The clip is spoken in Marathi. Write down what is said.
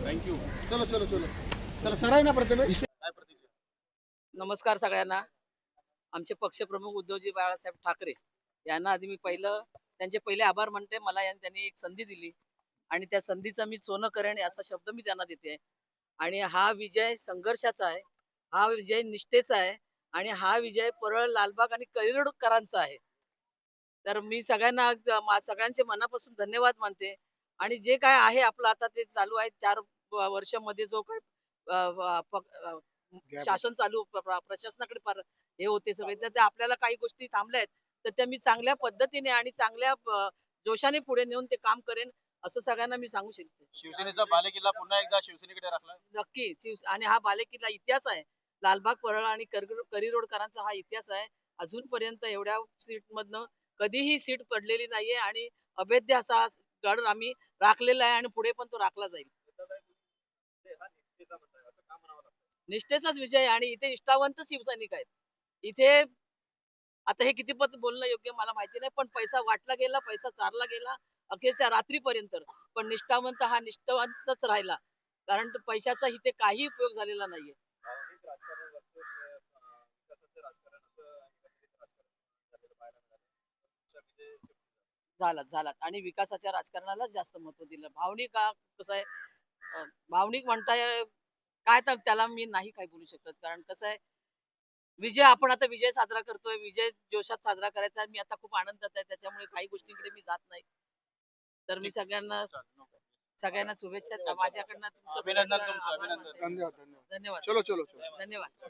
थँक्यू. चलो चलो चलो चला सर आहे ना प्रथमेश. नमस्कार सगळ्यांना. आमचे पक्षप्रमुख उद्धवजी बाळासाहेब ठाकरे यांना आधी मी त्यांचे पहिले आभार मानते. मला त्यांनी एक संधी दिली आणि त्या संधीचं मी सोनं करेन असा शब्द मी त्यांना देते. आणि हा विजय संघर्षाचा आहे, हा विजय निष्ठेचा आहे आणि हा विजय परळ, लालबाग आणि करिरोडकरांचा आहे. तर मी सगळ्यांचे मनापासून धन्यवाद मानते. आणि जे काय आहे आपलं आता ते चालू आहे 4 वर्षामध्ये जो काही शासन चालू प्रशासनाकडे हे होते सगळे, तर ते आपल्याला काही गोष्टी थांबल्या आहेत, तर त्या मी चांगल्या पद्धतीने आणि चांगल्या जोशाने पुढे नेऊन ते काम करेन असं सगळ्यांना मी सांगू शकते. शिवसेनेचा बालेकिल्ला पुन्हा एकदा शिवसेनेकडे रचला. नक्की. आणि हा बालेकिल्ला इतिहास आहे. लालबाग, परळ आणि करिरोडकरांचा हा इतिहास आहे. अजूनपर्यंत एवढ्या सीट मधनं कधीही सीट पडलेली नाहीये आणि अभेद्य असा गड आम्ही राखलेला आहे आणि पुढे पण तो राखला जाईल. निष्ठेचाच विजय आहे आणि इथे निष्ठावंत शिवसैनिक आहेत. इथे आता हे किती पद बोलणं योग्य मला माहिती नाही, पण पैसा वाटला गेला, पैसा चारला गेला अखेरच्या रात्रीपर्यंत. पण निष्ठावंत हा निष्ठावंतच राहिला, कारण पैशाचा इथे काही उपयोग झालेला नाहीये. झालात आणि विकासाच्या राजकारणालाच जास्त महत्व दिलं. भावनिक कसं आहे, भावनिक म्हणताय काय, तर त्याला मी नाही काही बोलू शकत. कारण कसं आहे, आपण आता विजय साजरा करतोय, विजय जोशात साजरा करायचा आहे. मी आता खूप आनंदात आहे, त्याच्यामुळे काही गोष्टींकडे मी जात नाही. तर मी सगळ्यांना शुभेच्छा. माझ्याकडनं तुमचं अभिनंदन. धन्यवाद. चलो चलो चलो. धन्यवाद.